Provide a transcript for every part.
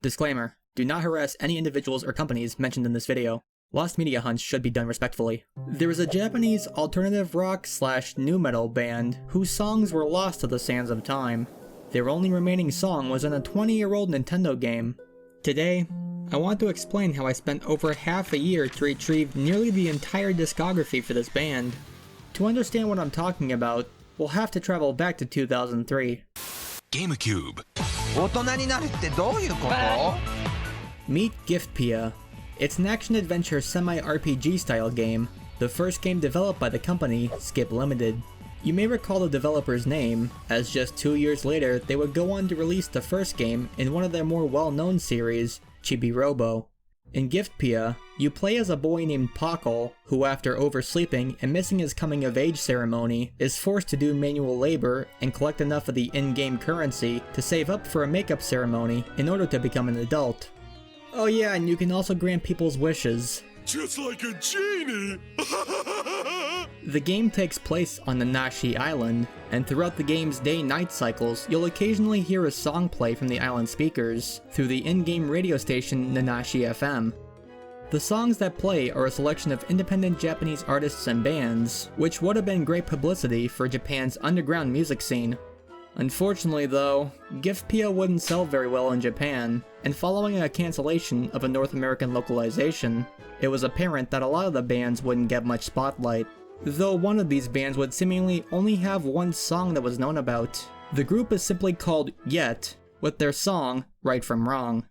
Disclaimer: do not harass any individuals or companies mentioned in this video. Lost media hunts should be done respectfully. There is a Japanese alternative rock / nu metal band whose songs were lost to the sands of time. Their only remaining song was in a 20-year-old Nintendo game. Today, I want to explain how I spent over half a year to retrieve nearly the entire discography for this band. To understand what I'm talking about, we'll have to travel back to 2003. GameCube. Meet Giftpia. It's an action-adventure semi-RPG style game, the first game developed by the company Skip Limited. You may recall the developer's name, as just 2 years later they would go on to release the first game in one of their more well-known series, Chibi Robo. In Giftpia, you play as a boy named Pakal, who after oversleeping and missing his coming-of-age ceremony, is forced to do manual labor and collect enough of the in-game currency to save up for a makeup ceremony in order to become an adult. Oh yeah, and you can also grant people's wishes. Just like a genie! The game takes place on Nanashi Island, and throughout the game's day-night cycles, you'll occasionally hear a song play from the island speakers through the in-game radio station Nanashi FM. The songs that play are a selection of independent Japanese artists and bands, which would have been great publicity for Japan's underground music scene. Unfortunately though, Giftpia wouldn't sell very well in Japan, and following a cancellation of a North American localization, it was apparent that a lot of the bands wouldn't get much spotlight, though one of these bands would seemingly only have one song that was known about. The group is simply called Yet, with their song Right From Wrong.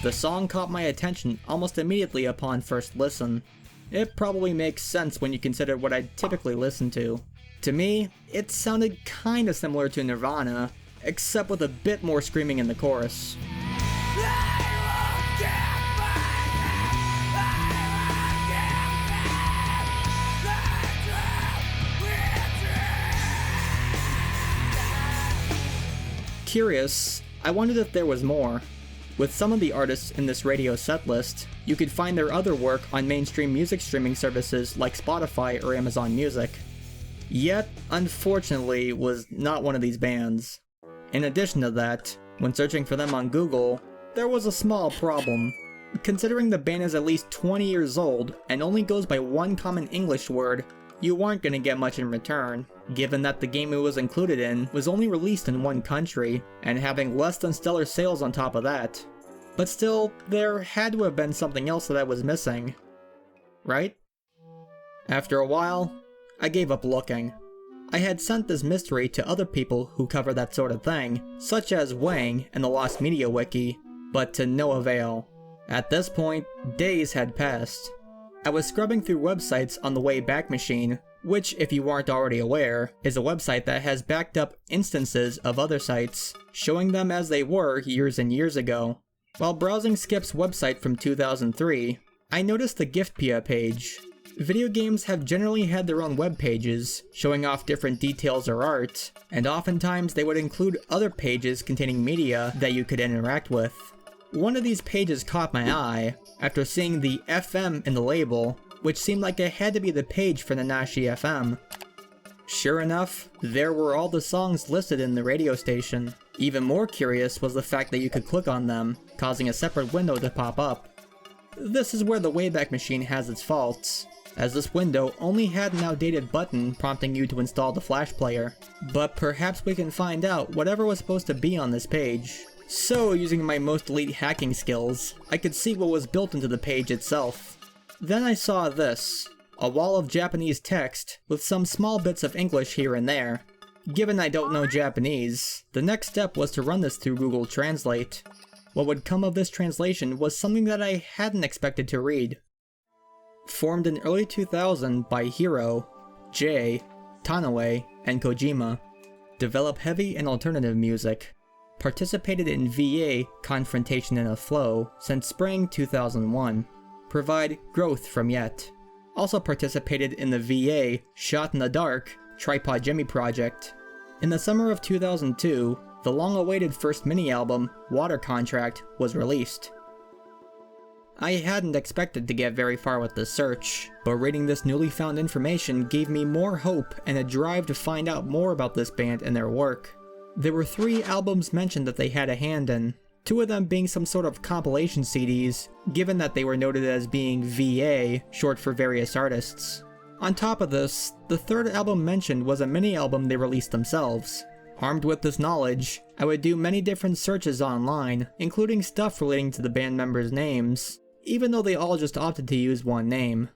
The song caught my attention almost immediately upon first listen. It probably makes sense when you consider what I typically listen to. To me, it sounded kinda similar to Nirvana, except with a bit more screaming in the chorus. Curious, I wondered if there was more. With some of the artists in this radio setlist, you could find their other work on mainstream music streaming services like Spotify or Amazon Music. Yet, unfortunately, was not one of these bands. In addition to that, when searching for them on Google, there was a small problem. Considering the band is at least 20 years old and only goes by one common English word, you aren't gonna get much in return, given that the game it was included in was only released in one country, and having less than stellar sales on top of that. But still, there had to have been something else that I was missing. Right? After a while, I gave up looking. I had sent this mystery to other people who cover that sort of thing, such as Wang and the Lost Media Wiki, but to no avail. At this point, days had passed. I was scrubbing through websites on the Wayback Machine, which, if you aren't already aware, is a website that has backed up instances of other sites, showing them as they were years and years ago. While browsing Skip's website from 2003, I noticed the Giftpia page. Video games have generally had their own web pages, showing off different details or art, and oftentimes they would include other pages containing media that you could interact with. One of these pages caught my eye, after seeing the FM in the label, which seemed like it had to be the page for Nanashi FM. Sure enough, there were all the songs listed in the radio station. Even more curious was the fact that you could click on them, causing a separate window to pop up. This is where the Wayback Machine has its faults, as this window only had an outdated button prompting you to install the Flash player. But perhaps we can find out whatever was supposed to be on this page. So, using my most elite hacking skills, I could see what was built into the page itself. Then I saw this, a wall of Japanese text with some small bits of English here and there. Given I don't know Japanese, the next step was to run this through Google Translate. What would come of this translation was something that I hadn't expected to read. Formed in early 2000 by Hiro, Jay, Tanaue, and Kojima. Develop heavy and alternative music. Participated in VA Confrontation in a Flow since spring 2001. Provide growth from Yet. also participated in the VA Shot in the Dark Tripod Jimmy project. In the summer of 2002, the long-awaited first mini-album, Water Contract, was released. I hadn't expected to get very far with this search, but reading this newly found information gave me more hope and a drive to find out more about this band and their work. There were 3 albums mentioned that they had a hand in, 2 of them being some sort of compilation CDs, given that they were noted as being VA, short for various artists. On top of this, the 3rd album mentioned was a mini-album they released themselves. Armed with this knowledge, I would do many different searches online, including stuff relating to the band members' names, even though they all just opted to use one name.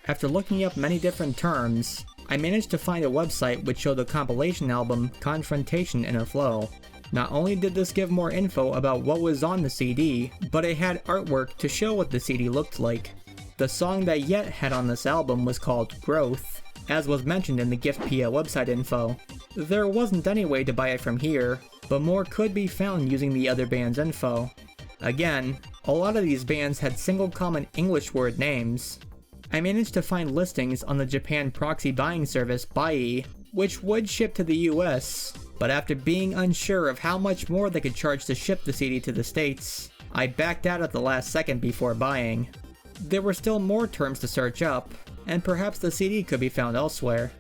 After looking up many different terms, I managed to find a website which showed the compilation album Confrontation in a Flow. Not only did this give more info about what was on the CD, but it had artwork to show what the CD looked like. The song that Yet had on this album was called Growth, as was mentioned in the Giftpia website info. There wasn't any way to buy it from here, but more could be found using the other band's info. Again, a lot of these bands had single common English word names. I managed to find listings on the Japan proxy buying service Buy, which would ship to the US, but after being unsure of how much more they could charge to ship the CD to the States, I backed out at the last second before buying. There were still more terms to search up, and perhaps the CD could be found elsewhere.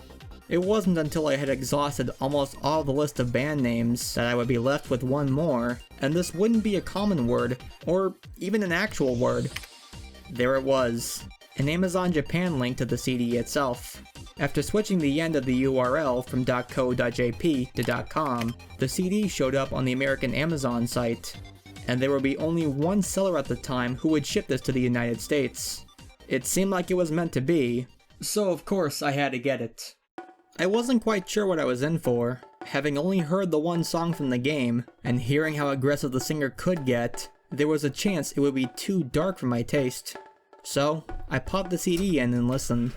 It wasn't until I had exhausted almost all the list of band names that I would be left with one more, and this wouldn't be a common word, or even an actual word. There it was, an Amazon Japan link to the CD itself. After switching the end of the URL from .co.jp to .com, the CD showed up on the American Amazon site, and there would be only one seller at the time who would ship this to the United States. It seemed like it was meant to be, so of course I had to get it. I wasn't quite sure what I was in for, having only heard the one song from the game, and hearing how aggressive the singer could get, there was a chance it would be too dark for my taste. So, I popped the CD in and listened.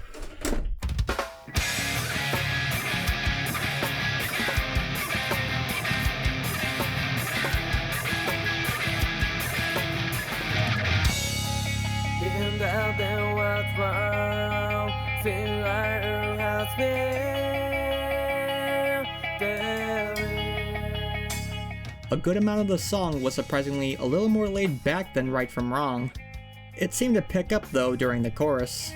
A good amount of the song was surprisingly a little more laid back than Right From Wrong. It seemed to pick up though during the chorus.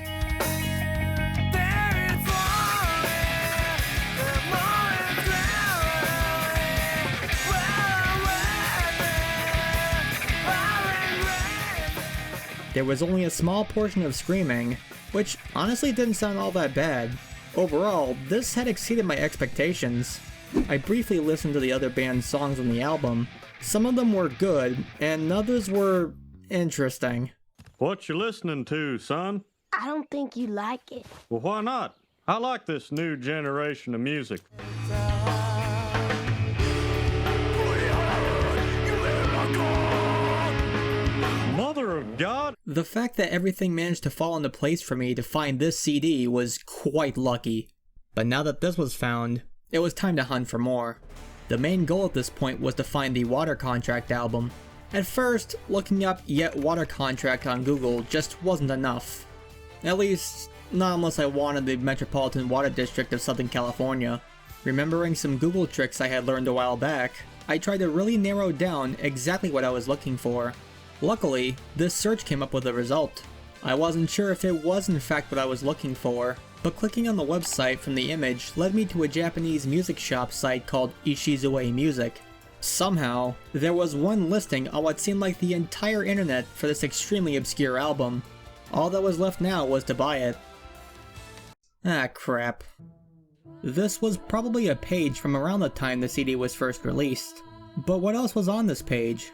There was only a small portion of screaming, which honestly didn't sound all that bad. Overall, this had exceeded my expectations. I briefly listened to the other band's songs on the album. Some of them were good, and others were interesting. What you listening to, son? I don't think you like it. Well, why not? I like this new generation of music. Mother of God! The fact that everything managed to fall into place for me to find this CD was quite lucky. But now that this was found, it was time to hunt for more. The main goal at this point was to find the Water Contract album. At first, looking up Yet Water Contract on Google just wasn't enough. At least, not unless I wanted the Metropolitan Water District of Southern California. Remembering some Google tricks I had learned a while back, I tried to really narrow down exactly what I was looking for. Luckily, this search came up with a result. I wasn't sure if it was in fact what I was looking for, but clicking on the website from the image led me to a Japanese music shop site called Ishizue Music. Somehow, there was one listing on what seemed like the entire internet for this extremely obscure album. All that was left now was to buy it. Ah, crap. This was probably a page from around the time the CD was first released. But what else was on this page?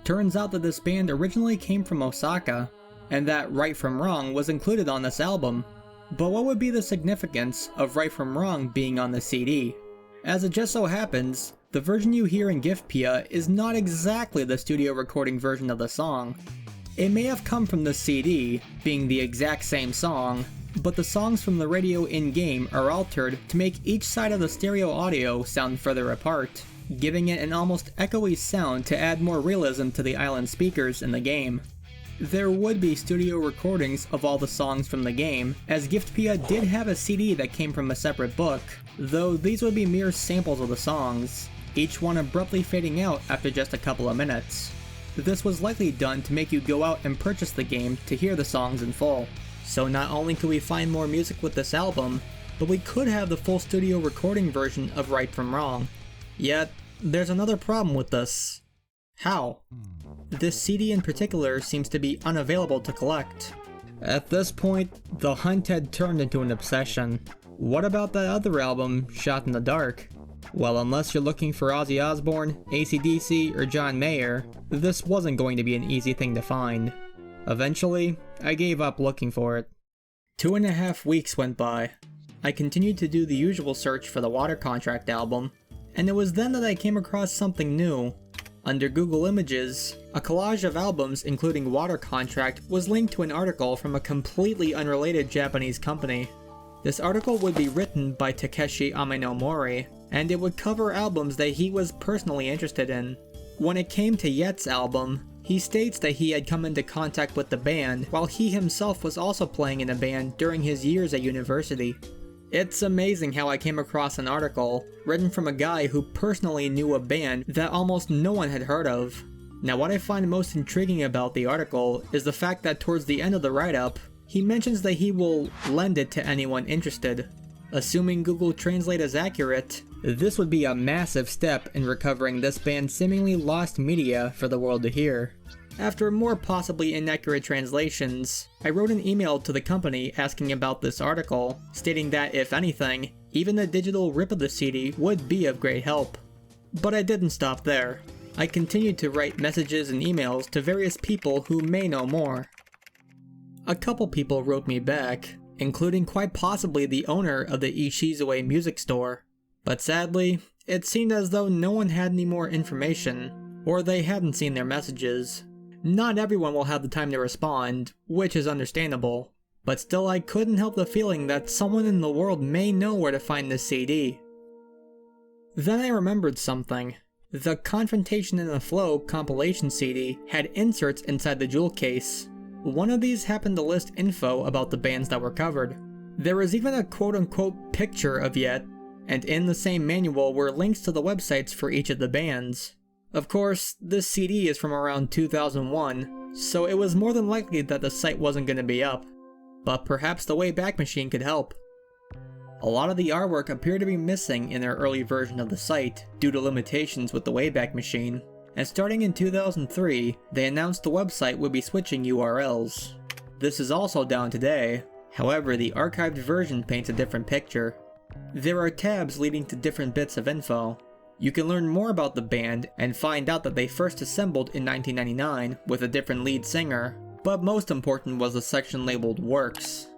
Turns out that this band originally came from Osaka, and that Right From Wrong was included on this album. But what would be the significance of Right From Wrong being on the CD? As it just so happens, the version you hear in Giftpia is not exactly the studio recording version of the song. It may have come from the CD, being the exact same song, but the songs from the radio in-game are altered to make each side of the stereo audio sound further apart, giving it an almost echoey sound to add more realism to the island speakers in the game. There would be studio recordings of all the songs from the game, as Giftpia did have a CD that came from a separate book, though these would be mere samples of the songs, each one abruptly fading out after just a couple of minutes. This was likely done to make you go out and purchase the game to hear the songs in full. So not only could we find more music with this album, but we could have the full studio recording version of Right From Wrong. Yet, there's another problem with this. How? This CD in particular seems to be unavailable to collect. At this point, the hunt had turned into an obsession. What about that other album, Shot in the Dark? Well, unless you're looking for Ozzy Osbourne, AC/DC, or John Mayer, this wasn't going to be an easy thing to find. Eventually, I gave up looking for it. 2.5 weeks went by. I continued to do the usual search for the Water Contract album, and it was then that I came across something new. Under Google Images, a collage of albums including Water Contract was linked to an article from a completely unrelated Japanese company. This article would be written by Takeshi Amenomori, and it would cover albums that he was personally interested in. When it came to Yet's album, he states that he had come into contact with the band while he himself was also playing in a band during his years at university. It's amazing how I came across an article written from a guy who personally knew a band that almost no one had heard of. Now, what I find most intriguing about the article is the fact that towards the end of the write-up, he mentions that he will lend it to anyone interested. Assuming Google Translate is accurate, this would be a massive step in recovering this band's seemingly lost media for the world to hear. After more possibly inaccurate translations, I wrote an email to the company asking about this article, stating that if anything, even a digital rip of the CD would be of great help. But I didn't stop there. I continued to write messages and emails to various people who may know more. A couple people wrote me back, including quite possibly the owner of the Ishizue music store. But sadly, it seemed as though no one had any more information, or they hadn't seen their messages. Not everyone will have the time to respond, which is understandable, but still I couldn't help the feeling that someone in the world may know where to find this CD. Then I remembered something. The Confrontation in the Flow compilation CD had inserts inside the jewel case. One of these happened to list info about the bands that were covered. There was even a quote-unquote picture of Yet, and in the same manual were links to the websites for each of the bands. Of course, this CD is from around 2001, so it was more than likely that the site wasn't going to be up. But perhaps the Wayback Machine could help. A lot of the artwork appeared to be missing in their early version of the site, due to limitations with the Wayback Machine, and starting in 2003, they announced the website would be switching URLs. This is also down today, however the archived version paints a different picture. There are tabs leading to different bits of info. You can learn more about the band and find out that they first assembled in 1999 with a different lead singer, but most important was the section labeled Works.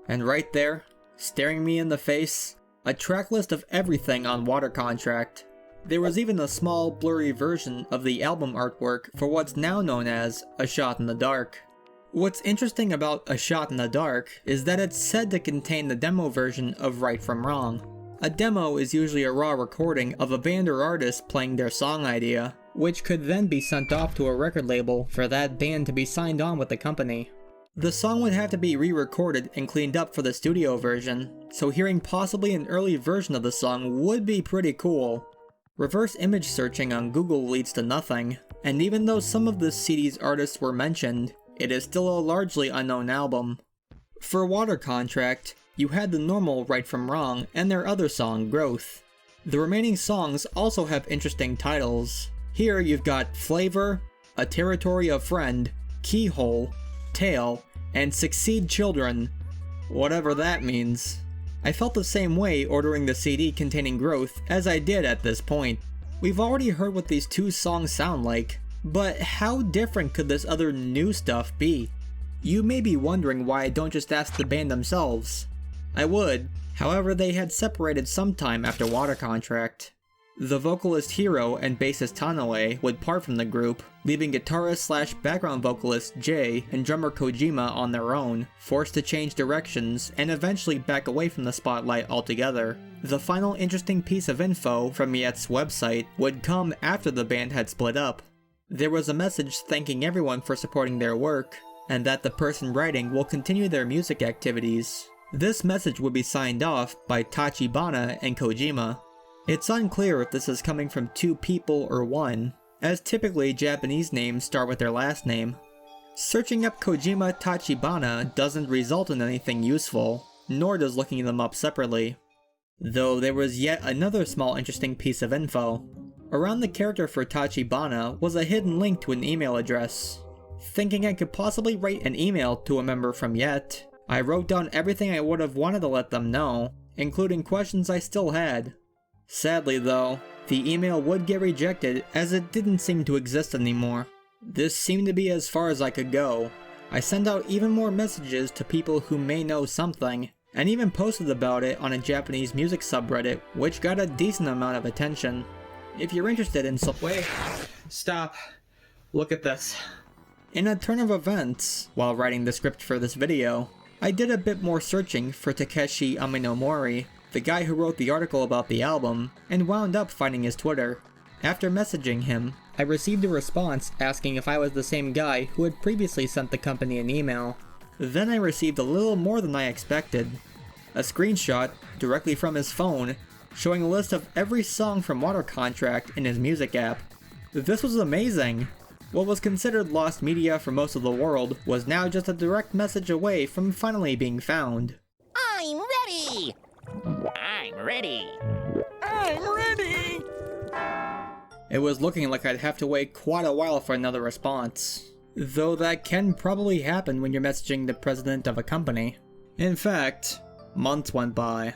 And right there, staring me in the face, a track list of everything on Water Contract. There was even a small, blurry version of the album artwork for what's now known as A Shot in the Dark. What's interesting about A Shot in the Dark is that it's said to contain the demo version of Right From Wrong. A demo is usually a raw recording of a band or artist playing their song idea, which could then be sent off to a record label for that band to be signed on with the company. The song would have to be re-recorded and cleaned up for the studio version, so hearing possibly an early version of the song would be pretty cool. Reverse image searching on Google leads to nothing, and even though some of the CD's artists were mentioned, it is still a largely unknown album. For Water Contract, you had the normal Right From Wrong and their other song, Growth. The remaining songs also have interesting titles. Here you've got Flavor, A Territory of Friend, Keyhole, Tail, and Succeed Children. Whatever that means. I felt the same way ordering the CD containing Growth as I did at this point. We've already heard what these two songs sound like, but how different could this other new stuff be? You may be wondering why I don't just ask the band themselves. I would, however they had separated sometime after Water Contract. The vocalist Hiro and bassist Tanoe would part from the group, leaving guitarist/background vocalist Jay and drummer Kojima on their own, forced to change directions and eventually back away from the spotlight altogether. The final interesting piece of info from Yet's website would come after the band had split up. There was a message thanking everyone for supporting their work, and that the person writing will continue their music activities. This message would be signed off by Tachibana and Kojima. It's unclear if this is coming from two people or one, as typically Japanese names start with their last name. Searching up Kojima Tachibana doesn't result in anything useful, nor does looking them up separately. Though there was yet another small interesting piece of info. Around the character for Tachibana was a hidden link to an email address. Thinking I could possibly write an email to a member from Yet, I wrote down everything I would have wanted to let them know, including questions I still had. Sadly though, the email would get rejected as it didn't seem to exist anymore. This seemed to be as far as I could go. I sent out even more messages to people who may know something, and even posted about it on a Japanese music subreddit, which got a decent amount of attention. If you're interested in Wait, stop. Look at this. In a turn of events, while writing the script for this video, I did a bit more searching for Takeshi Amenomori, the guy who wrote the article about the album, and wound up finding his Twitter. After messaging him, I received a response asking if I was the same guy who had previously sent the company an email. Then I received a little more than I expected. A screenshot, directly from his phone, showing a list of every song from Water Contract in his music app. This was amazing! What was considered lost media for most of the world was now just a direct message away from finally being found. I'm ready! I'm ready! I'm ready! It was looking like I'd have to wait quite a while for another response. Though that can probably happen when you're messaging the president of a company. In fact, months went by.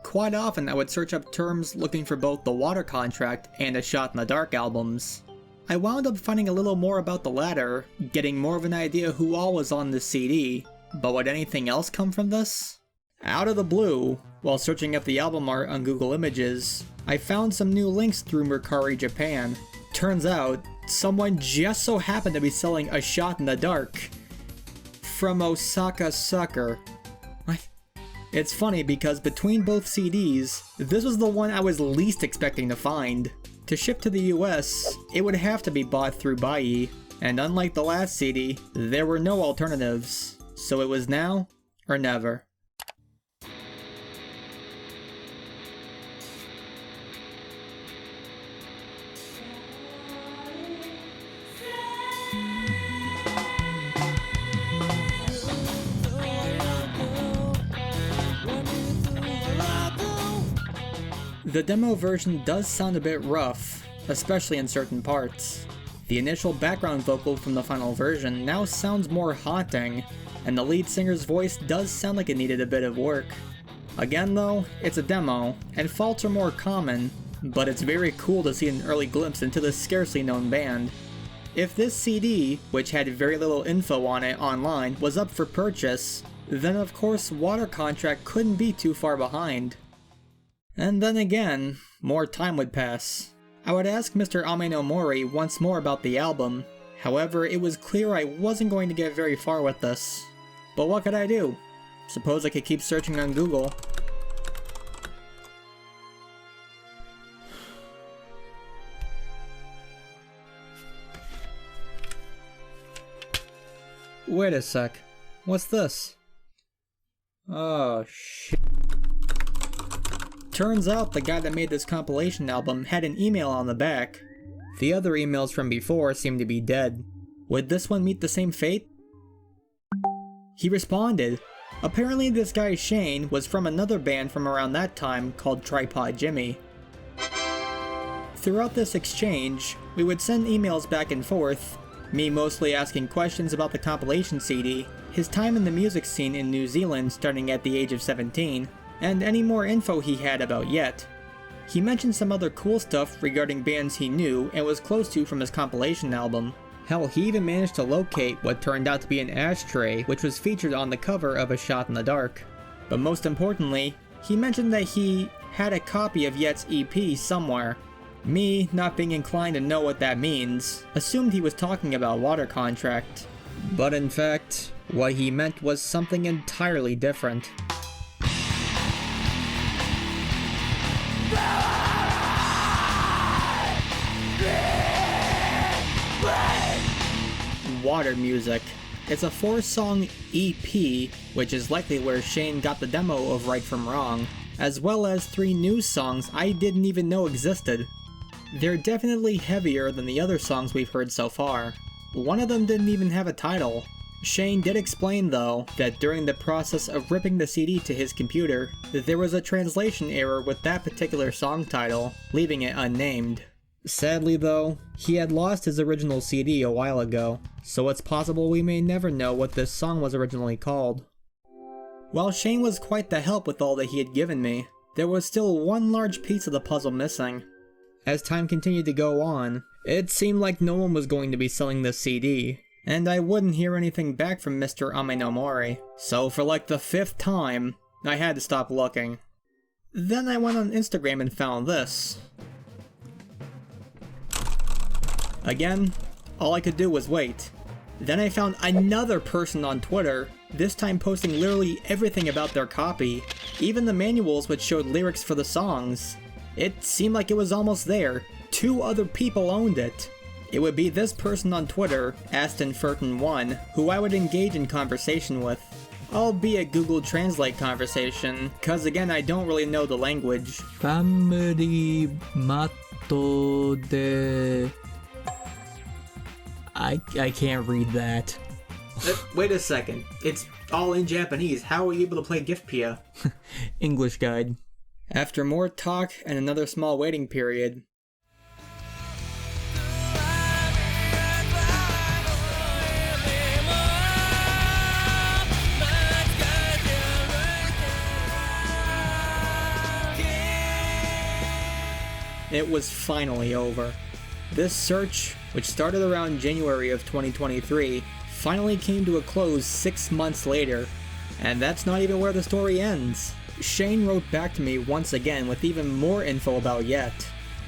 Quite often I would search up terms looking for both the Water Contract and A Shot in the Dark albums. I wound up finding a little more about the latter, getting more of an idea who all was on this CD, but would anything else come from this? Out of the blue, while searching up the album art on Google Images, I found some new links through Mercari Japan. Turns out, someone just so happened to be selling A Shot in the Dark from Osaka Sucker. What? It's funny because between both CDs, this was the one I was least expecting to find. To ship to the US, it would have to be bought through Buyee, and unlike the last CD, there were no alternatives, so it was now or never. The demo version does sound a bit rough, especially in certain parts. The initial background vocal from the final version now sounds more haunting, and the lead singer's voice does sound like it needed a bit of work. Again though, it's a demo, and faults are more common, but it's very cool to see an early glimpse into this scarcely known band. If this CD, which had very little info on it online, was up for purchase, then of course Water Contract couldn't be too far behind. And then again, more time would pass. I would ask Mr. Amenomori once more about the album, however it was clear I wasn't going to get very far with this. But what could I do? Suppose I could keep searching on Google. Wait a sec, what's this? Oh shit. Turns out the guy that made this compilation album had an email on the back. The other emails from before seemed to be dead. Would this one meet the same fate? He responded. Apparently this guy Shane was from another band from around that time called Tripod Jimmy. Throughout this exchange, we would send emails back and forth, me mostly asking questions about the compilation CD, his time in the music scene in New Zealand starting at the age of 17, and any more info he had about Yet. He mentioned some other cool stuff regarding bands he knew and was close to from his compilation album. Hell, he even managed to locate what turned out to be an ashtray which was featured on the cover of A Shot in the Dark. But most importantly, he mentioned that he had a copy of Yet's EP somewhere. Me, not being inclined to know what that means, assumed he was talking about Water Contract. But in fact, what he meant was something entirely different. Water music. It's a 4-song EP, which is likely where Shane got the demo of Right From Wrong, as well as 3 new songs I didn't even know existed. They're definitely heavier than the other songs we've heard so far. One of them didn't even have a title. Shane did explain, though, that during the process of ripping the CD to his computer, that there was a translation error with that particular song title, leaving it unnamed. Sadly, though, he had lost his original CD a while ago, so it's possible we may never know what this song was originally called. While Shane was quite the help with all that he had given me, there was still one large piece of the puzzle missing. As time continued to go on, it seemed like no one was going to be selling this CD, and I wouldn't hear anything back from Mr. Amenomori, so for like the 5th time, I had to stop looking. Then I went on Instagram and found this. Again, all I could do was wait. Then I found another person on Twitter, this time posting literally everything about their copy, even the manuals which showed lyrics for the songs. It seemed like it was almost there. 2 other people owned it. It would be this person on Twitter, AstonFurton1, who I would engage in conversation with. Albeit Google Translate conversation, cause again I don't really know the language. Family matto de... I can't read that. Wait a second, it's all in Japanese, how are you able to play Giftpia? English guide. After more talk and another small waiting period, it was finally over. This search, which started around January of 2023, finally came to a close 6 months later. And that's not even where the story ends. Shane wrote back to me once again with even more info about Yet.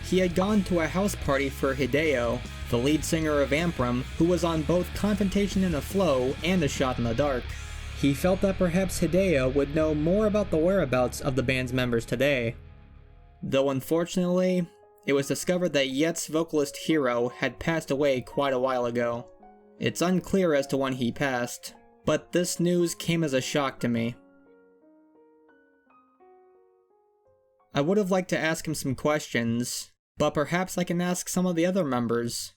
He had gone to a house party for Hideo, the lead singer of Ampram, who was on both Confrontation in a Flow and A Shot in the Dark. He felt that perhaps Hideo would know more about the whereabouts of the band's members today. Though unfortunately, it was discovered that Yet's vocalist Hiro had passed away quite a while ago. It's unclear as to when he passed, but this news came as a shock to me. I would have liked to ask him some questions, but perhaps I can ask some of the other members.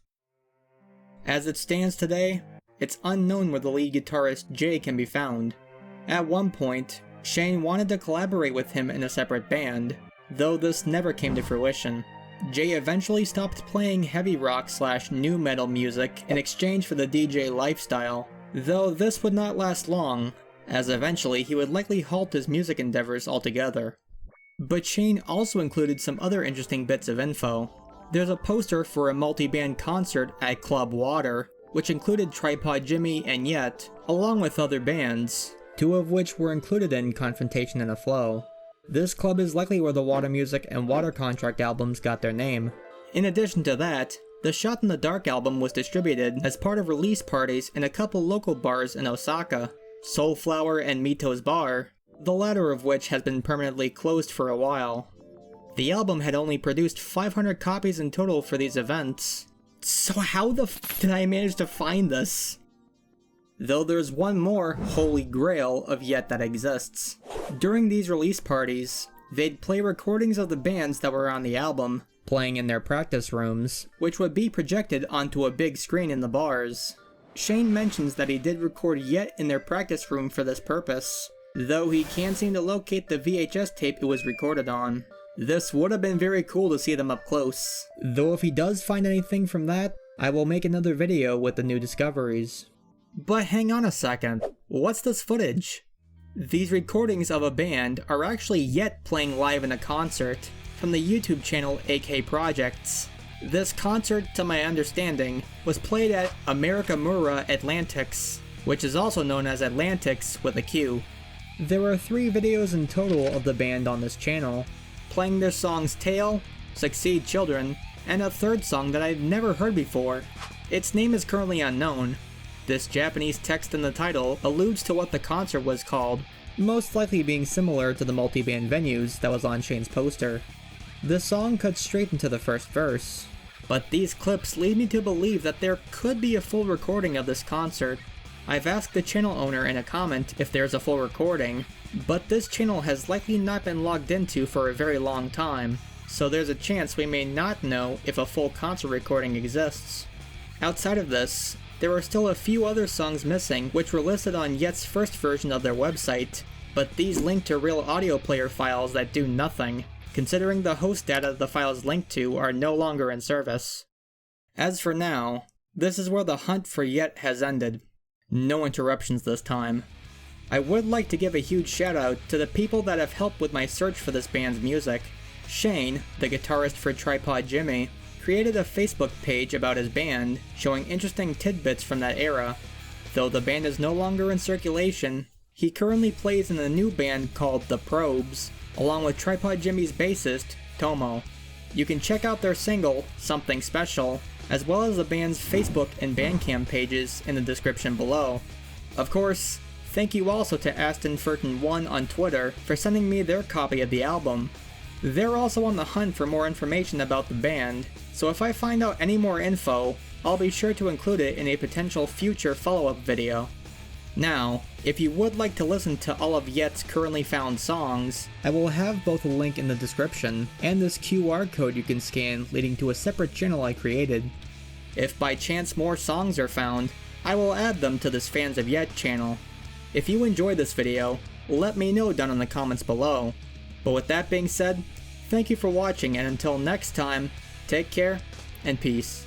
As it stands today, it's unknown where the lead guitarist Jay can be found. At one point, Shane wanted to collaborate with him in a separate band, though this never came to fruition. Jay eventually stopped playing heavy rock / nu metal music in exchange for the DJ lifestyle, though this would not last long, as eventually he would likely halt his music endeavors altogether. But Shane also included some other interesting bits of info. There's a poster for a multi-band concert at Club Water, which included Tripod Jimmy and Yet, along with other bands, 2 of which were included in Confrontation in a Flow. This club is likely where the Water Music and Water Contract albums got their name. In addition to that, the Shot in the Dark album was distributed as part of release parties in a couple local bars in Osaka, Soulflower and Mito's Bar, the latter of which has been permanently closed for a while. The album had only produced 500 copies in total for these events. So how the f did I manage to find this? Though there's one more holy grail of Yet that exists. During these release parties, they'd play recordings of the bands that were on the album, playing in their practice rooms, which would be projected onto a big screen in the bars. Shane mentions that he did record Yet in their practice room for this purpose, though he can't seem to locate the VHS tape it was recorded on. This would have been very cool to see them up close, though if he does find anything from that, I will make another video with the new discoveries. But hang on a second, what's this footage? These recordings of a band are actually Yet playing live in a concert from the YouTube channel AK Projects. This concert, to my understanding, was played at Americamura Atlantics, which is also known as Atlantics with a Q. There are 3 videos in total of the band on this channel, playing their songs Tail, Succeed Children, and a 3rd song that I've never heard before. Its name is currently unknown. This Japanese text in the title alludes to what the concert was called, most likely being similar to the multi-band venues that was on Shane's poster. The song cuts straight into the first verse, but these clips lead me to believe that there could be a full recording of this concert. I've asked the channel owner in a comment if there's a full recording, but this channel has likely not been logged into for a very long time, so there's a chance we may not know if a full concert recording exists. Outside of this, there are still a few other songs missing which were listed on Yet's first version of their website, but these link to real audio player files that do nothing, considering the host data the files link to are no longer in service. As for now, this is where the hunt for Yet has ended. No interruptions this time. I would like to give a huge shout out to the people that have helped with my search for this band's music. Shane, the guitarist for Tripod Jimmy, created a Facebook page about his band, showing interesting tidbits from that era. Though the band is no longer in circulation, he currently plays in a new band called The Probes, along with Tripod Jimmy's bassist, Tomo. You can check out their single, Something Special, as well as the band's Facebook and Bandcamp pages in the description below. Of course, thank you also to AstonFurton1 on Twitter for sending me their copy of the album. They're also on the hunt for more information about the band, so if I find out any more info, I'll be sure to include it in a potential future follow-up video. Now, if you would like to listen to all of Yet's currently found songs, I will have both a link in the description and this QR code you can scan leading to a separate channel I created. If by chance more songs are found, I will add them to this Fans of Yet channel. If you enjoyed this video, let me know down in the comments below. But with that being said, thank you for watching, and until next time, take care and peace.